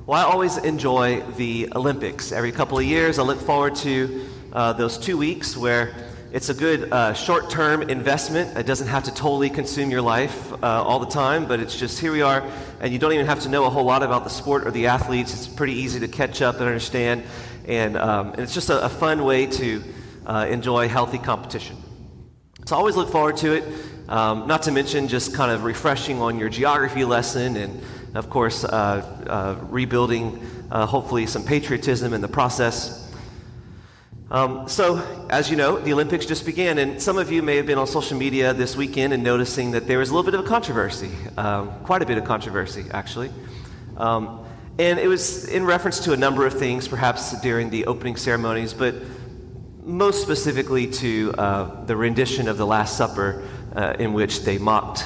Well, I always enjoy the Olympics. Every couple of years, I look forward to those 2 weeks where it's a good short-term investment. It doesn't have to totally consume your life all the time, but it's just here we are, and you don't even have to know a whole lot about the sport or the athletes. It's pretty easy to catch up and understand, and it's just a fun way to enjoy healthy competition. So I always look forward to it, not to mention just kind of refreshing on your geography lesson and, of course, rebuilding hopefully some patriotism in the process. So, as you know, the Olympics just began, and some of you may have been on social media this weekend and noticing that there was a little bit of a controversy, quite a bit of controversy, actually. And it was in reference to a number of things, perhaps during the opening ceremonies, but most specifically to the rendition of the Last Supper, in which they mocked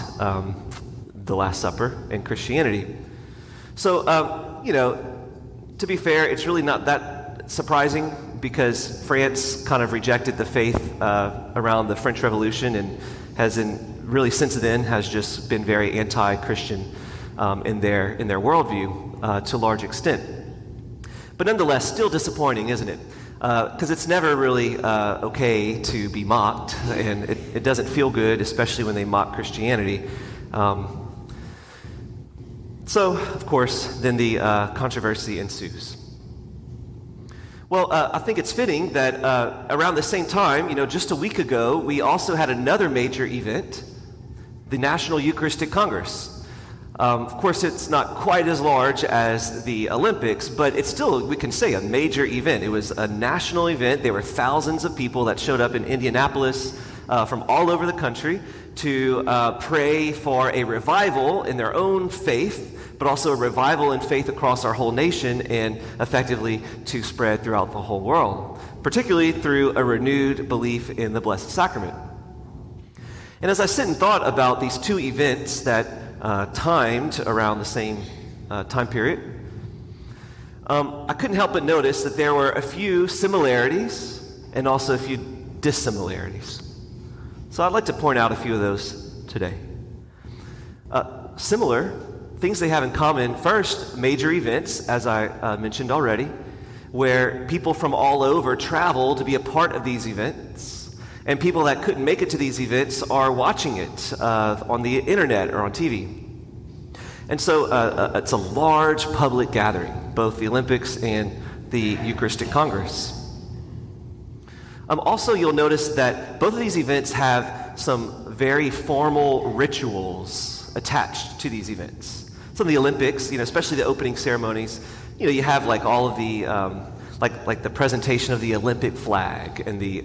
the Last Supper in Christianity. So, to be fair, it's really not that surprising because France kind of rejected the faith around the French Revolution and really since then has just been very anti-Christian in their worldview to a large extent. But nonetheless, still disappointing, isn't it? Because it's never really okay to be mocked, and it doesn't feel good, especially when they mock Christianity. So, of course, then the controversy ensues. Well, I think it's fitting that around the same time, just a week ago, we also had another major event, the National Eucharistic Congress. Of course, it's not quite as large as the Olympics, but it's still, we can say, a major event. It was a national event. There were thousands of people that showed up in Indianapolis from all over the country to pray for a revival in their own faith, but also a revival in faith across our whole nation and effectively to spread throughout the whole world, particularly through a renewed belief in the Blessed Sacrament. And as I sit and thought about these two events that timed around the same time period, I couldn't help but notice that there were a few similarities and also a few dissimilarities. So I'd like to point out a few of those today. Similar things they have in common. First, major events, as I mentioned already, where people from all over travel to be a part of these events, and people that couldn't make it to these events are watching it on the internet or on TV. And so it's a large public gathering, both the Olympics and the Eucharistic Congress. Also, you'll notice that both of these events have some very formal rituals attached to these events. Some of the Olympics, especially the opening ceremonies, you have like all of the like the presentation of the Olympic flag and the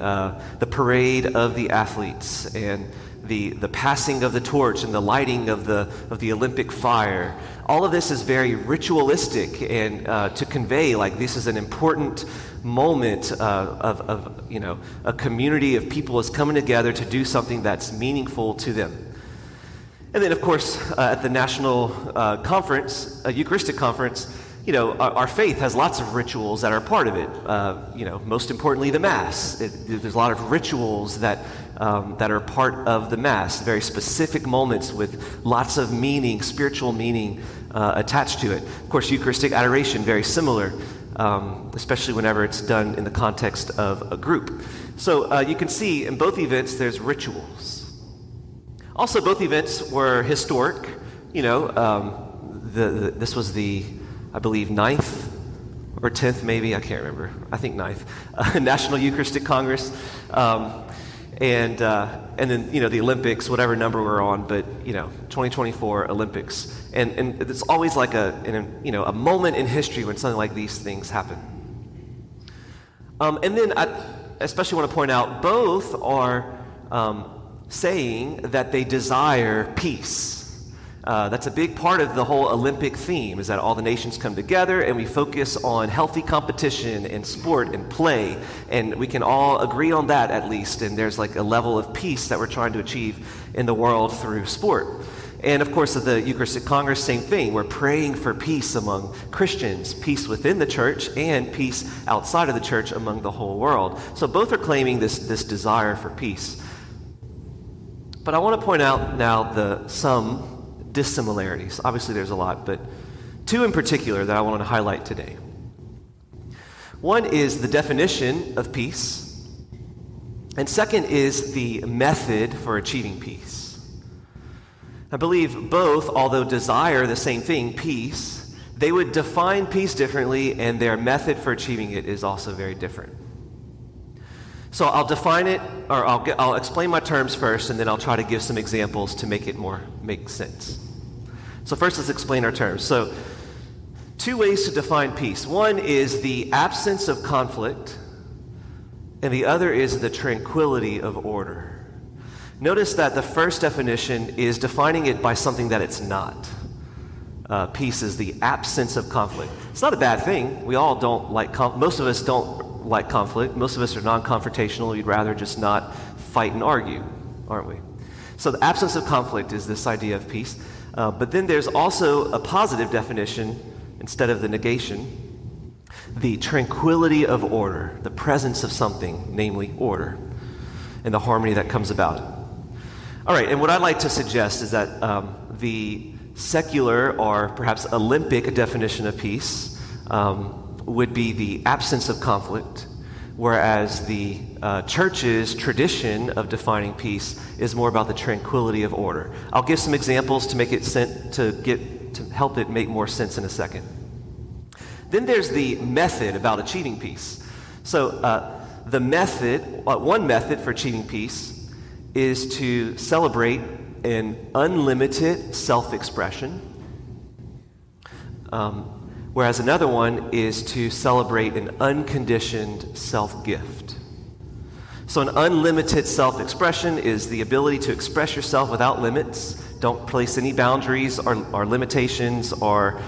parade of the athletes and the passing of the torch and the lighting of the Olympic fire. All of this is very ritualistic and to convey like this is an important moment of a community of people is coming together to do something that's meaningful to them. And then, of course, at the National Eucharistic Conference, our faith has lots of rituals that are part of it. Most importantly, the Mass. There's a lot of rituals that are part of the Mass, very specific moments with lots of meaning, spiritual meaning attached to it. Of course, Eucharistic adoration, very similar, especially whenever it's done in the context of a group. So you can see in both events there's rituals. Also, both events were historic. This was the, I believe, 9th or 10th, maybe, I can't remember. I think 9th, National Eucharistic Congress. And then, the Olympics, whatever number we're on, but, 2024 Olympics. And it's always like a moment in history when something like these things happen. And then I especially want to point out both are saying that they desire peace. That's a big part of the whole Olympic theme, is that all the nations come together and we focus on healthy competition and sport and play, and we can all agree on that at least, and there's like a level of peace that we're trying to achieve in the world through sport. And of course, at the Eucharistic Congress, same thing. We're praying for peace among Christians, peace within the church, and peace outside of the church among the whole world. So both are claiming this desire for peace. But I want to point out now some dissimilarities. Obviously there's a lot, but Two in particular that I want to highlight today. One is the definition of peace, and second is the method for achieving peace. I believe both, although desire the same thing, peace, they would define peace differently, and their method for achieving it is also very different. So I'll define it, or I'll explain my terms first, and then I'll try to give some examples to make sense. So first, let's explain our terms. So, two ways to define peace. One is the absence of conflict, and the other is the tranquility of order. Notice that the first definition is defining it by something that it's not. Peace is the absence of conflict. It's not a bad thing. We all don't like most of us don't like conflict. Most of us are non-confrontational. We'd rather just not fight and argue, aren't we? So the absence of conflict is this idea of peace. But then there's also a positive definition instead of the negation, the tranquility of order, the presence of something, namely order, and the harmony that comes about it. All right, and what I'd like to suggest is that the secular or perhaps Olympic definition of peace would be the absence of conflict, whereas the church's tradition of defining peace is more about the tranquility of order. I'll give some examples to make it to help it make more sense in a second. Then there's the method about achieving peace. So the method, one method for achieving peace is to celebrate an unlimited self-expression, whereas another one is to celebrate an unconditioned self-gift. So an unlimited self-expression is the ability to express yourself without limits. Don't place any boundaries or limitations or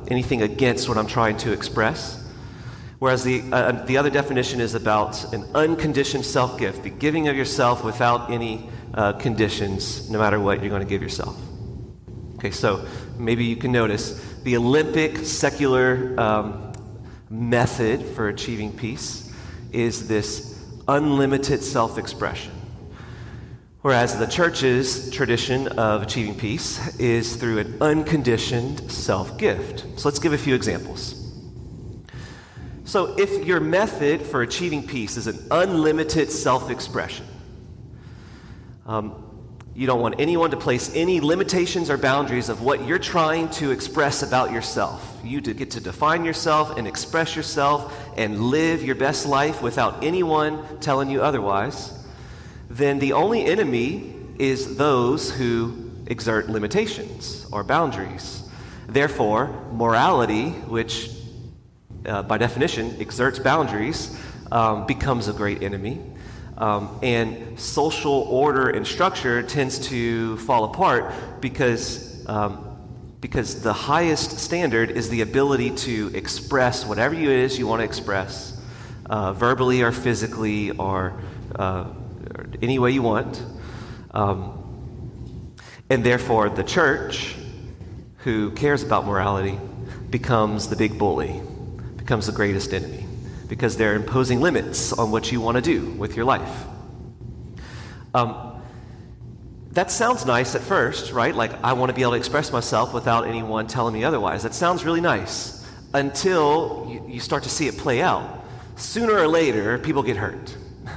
anything against what I'm trying to express. Whereas the other definition is about an unconditioned self-gift, the giving of yourself without any conditions, no matter what you're going to give yourself. Okay, so maybe you can notice the Olympic secular method for achieving peace is this unlimited self-expression. Whereas the church's tradition of achieving peace is through an unconditioned self-gift. So let's give a few examples. So if your method for achieving peace is an unlimited self-expression, you don't want anyone to place any limitations or boundaries of what you're trying to express about yourself. You get to define yourself and express yourself and live your best life without anyone telling you otherwise. Then the only enemy is those who exert limitations or boundaries. Therefore, morality, which by definition exerts boundaries, becomes a great enemy. And social order and structure tends to fall apart because the highest standard is the ability to express whatever it is you want to express, verbally or physically or any way you want. And therefore, the church, who cares about morality, becomes the big bully, becomes the greatest enemy, because they're imposing limits on what you want to do with your life. That sounds nice at first, right? Like, I want to be able to express myself without anyone telling me otherwise. That sounds really nice until you start to see it play out. Sooner or later, people get hurt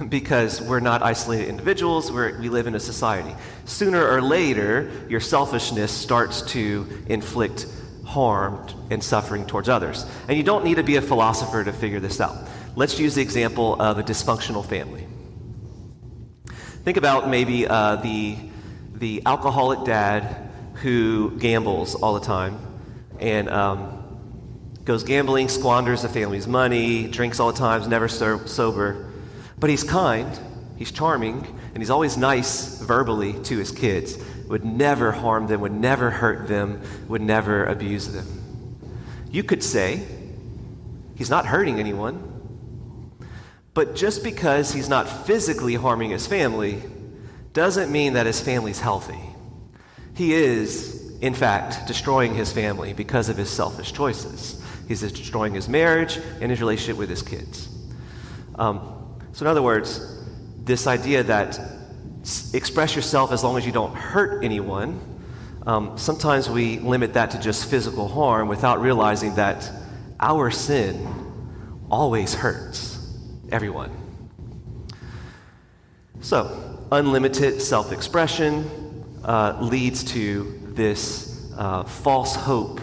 because we're not isolated individuals, we live in a society. Sooner or later, your selfishness starts to inflict harm and suffering towards others. And you don't need to be a philosopher to figure this out. Let's use the example of a dysfunctional family. Think about maybe the alcoholic dad who gambles all the time and goes gambling, squanders the family's money, drinks all the time, is never sober. But he's kind, he's charming, and he's always nice verbally to his kids. Would never harm them, would never hurt them, would never abuse them. You could say he's not hurting anyone, but just because he's not physically harming his family doesn't mean that his family's healthy. He is, in fact, destroying his family because of his selfish choices. He's destroying his marriage and his relationship with his kids. So in other words, this idea that express yourself as long as you don't hurt anyone sometimes we limit that to just physical harm without realizing that our sin always hurts everyone. So, unlimited self-expression leads to this false hope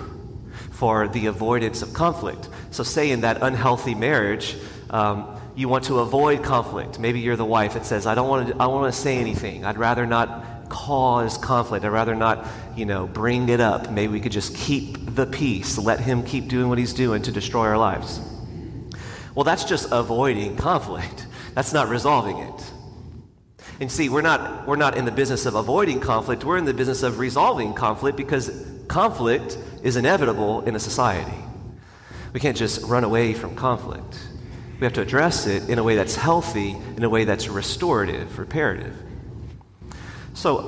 for the avoidance of conflict. So say in that unhealthy marriage, you want to avoid conflict. Maybe you're the wife that says, I don't want to say anything. I'd rather not cause conflict. I'd rather not, bring it up. Maybe we could just keep the peace, let him keep doing what he's doing to destroy our lives. Well, that's just avoiding conflict. That's not resolving it. And see, we're not in the business of avoiding conflict. We're in the business of resolving conflict, because conflict is inevitable in a society. We can't just run away from conflict. We have to address it in a way that's healthy, in a way that's restorative, reparative. So,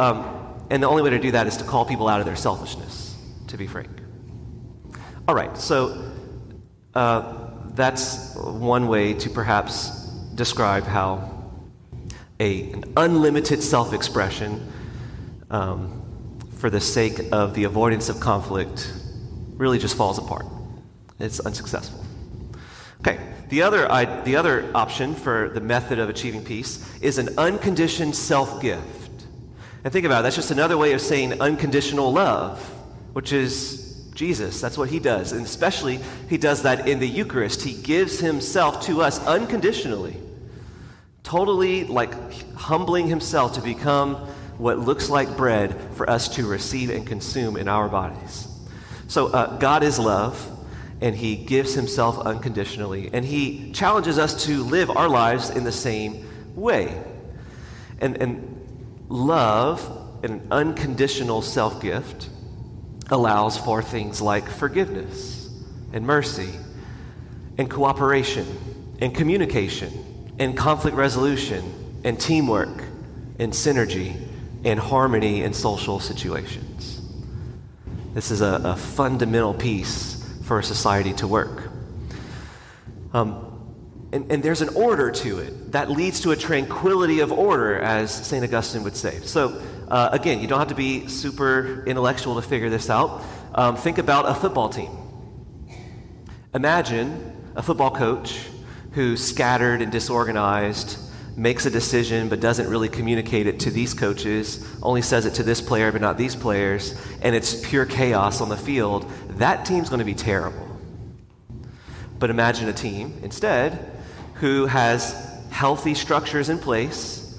and the only way to do that is to call people out of their selfishness, to be frank. All right, so that's one way to perhaps describe how an unlimited self-expression for the sake of the avoidance of conflict really just falls apart. It's unsuccessful. Okay, the other option for the method of achieving peace is an unconditioned self-gift. And think about it, that's just another way of saying unconditional love, which is Jesus. That's what he does. And especially, he does that in the Eucharist. He gives himself to us unconditionally, totally humbling himself to become what looks like bread for us to receive and consume in our bodies. So God is love, and he gives himself unconditionally, and he challenges us to live our lives in the same way. And love, an unconditional self-gift, allows for things like forgiveness and mercy and cooperation and communication and conflict resolution and teamwork and synergy and harmony in social situations. This is a fundamental piece for a society to work. And there's an order to it that leads to a tranquility of order, as St. Augustine would say. So again, you don't have to be super intellectual to figure this out. Think about a football team. Imagine a football coach who's scattered and disorganized, makes a decision but doesn't really communicate it to these coaches, only says it to this player but not these players, and it's pure chaos on the field. That team's going to be terrible. But imagine a team instead who has healthy structures in place.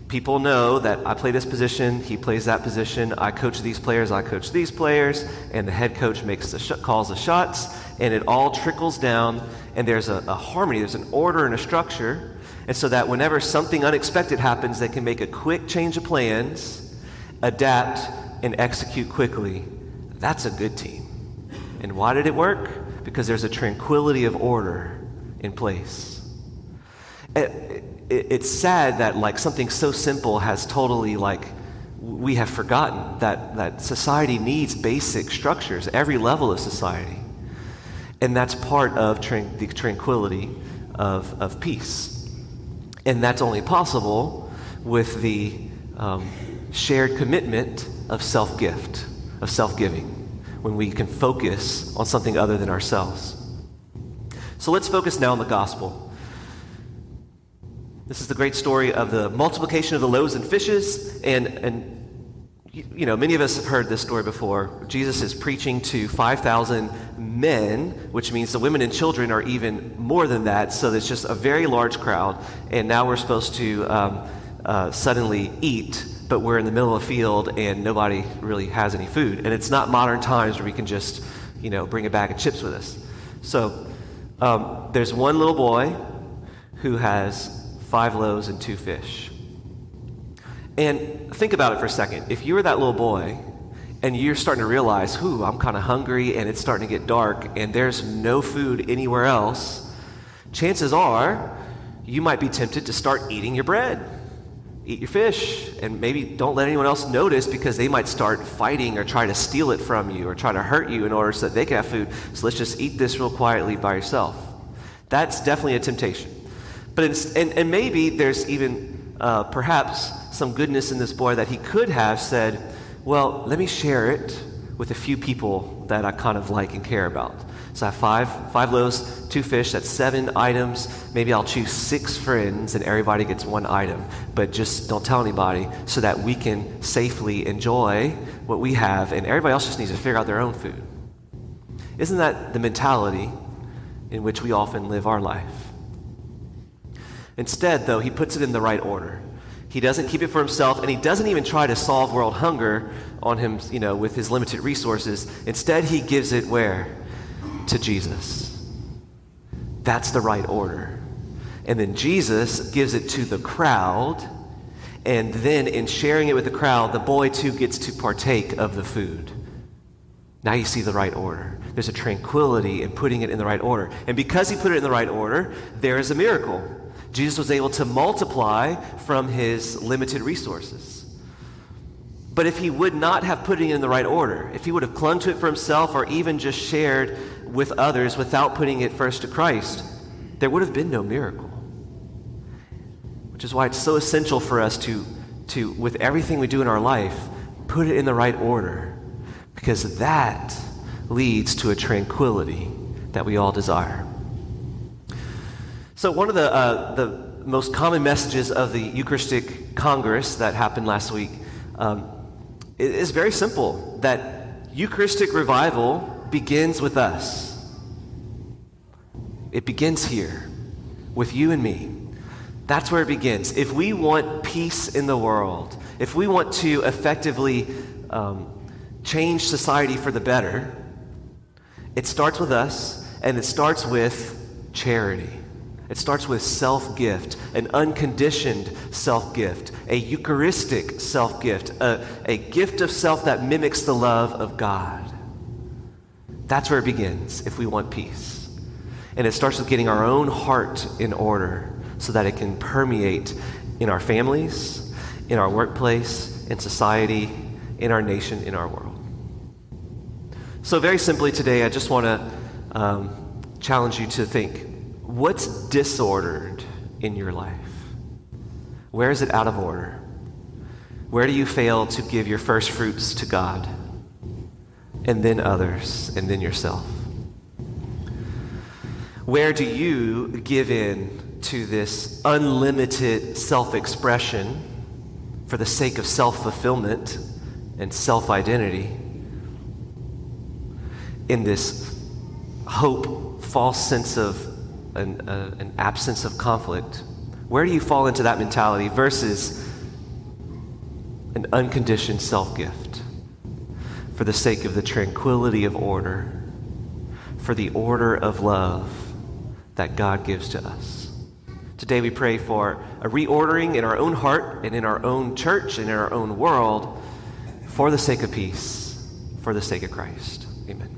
People know that I play this position, he plays that position, I coach these players, I coach these players, and the head coach makes calls the shots, and it all trickles down, and there's a harmony, there's an order and a structure, and so that whenever something unexpected happens, they can make a quick change of plans, adapt, and execute quickly. That's a good team. And why did it work? Because there's a tranquility of order in place. It's sad that something so simple has totally we have forgotten that society needs basic structures, every level of society. And that's part of the tranquility of peace. And that's only possible with the shared commitment of self-gift, of self-giving, when we can focus on something other than ourselves. So let's focus now on the gospel. This is the great story of the multiplication of the loaves and fishes, and many of us have heard this story before. Jesus is preaching to 5,000 men, which means the women and children are even more than that, so there's just a very large crowd, and now we're supposed to suddenly eat, but we're in the middle of a field and nobody really has any food, and it's not modern times where we can just bring a bag of chips with us. So there's one little boy who has 5 loaves and 2 fish. And think about it for a second. If you were that little boy and you're starting to realize, I'm kind of hungry and it's starting to get dark and there's no food anywhere else, chances are you might be tempted to start eating your bread, eat your fish, and maybe don't let anyone else notice because they might start fighting or try to steal it from you or try to hurt you in order so that they can have food. So let's just eat this real quietly by yourself. That's definitely a temptation. But and maybe there's even perhaps some goodness in this boy that he could have said, Well, let me share it with a few people that I kind of like and care about. So I have five loaves, 2 fish, that's 7 items. Maybe I'll choose 6 friends and everybody gets 1 item. But just don't tell anybody so that we can safely enjoy what we have and everybody else just needs to figure out their own food. Isn't that the mentality in which we often live our life? Instead, though, he puts it in the right order. He doesn't keep it for himself, and he doesn't even try to solve world hunger on him, with his limited resources. Instead, he gives it where? To Jesus. That's the right order. And then Jesus gives it to the crowd, and then in sharing it with the crowd, the boy too gets to partake of the food. Now you see the right order. There's a tranquility in putting it in the right order. And because he put it in the right order, there is a miracle. Jesus was able to multiply from his limited resources. But if he would not have put it in the right order, if he would have clung to it for himself or even just shared with others without putting it first to Christ, there would have been no miracle. Which is why it's so essential for us to with everything we do in our life, put it in the right order. Because that leads to a tranquility that we all desire. So one of the most common messages of the Eucharistic Congress that happened last week is very simple, that Eucharistic revival begins with us. It begins here, with you and me. That's where it begins. If we want peace in the world, if we want to effectively change society for the better, it starts with us, and it starts with charity. It starts with self-gift, an unconditioned self-gift, a Eucharistic self-gift, a gift of self that mimics the love of God. That's where it begins if we want peace. And it starts with getting our own heart in order so that it can permeate in our families, in our workplace, in society, in our nation, in our world. So very simply today, I just want to challenge you to think, what's disordered in your life? Where is it out of order? Where do you fail to give your first fruits to God, and then others, and then yourself? Where do you give in to this unlimited self-expression for the sake of self-fulfillment and self-identity in this hope, false sense of an absence of conflict? Where do you fall into that mentality versus an unconditioned self-gift for the sake of the tranquility of order, for the order of love that God gives to us? Today we pray for a reordering in our own heart and in our own church and in our own world for the sake of peace, for the sake of Christ. Amen.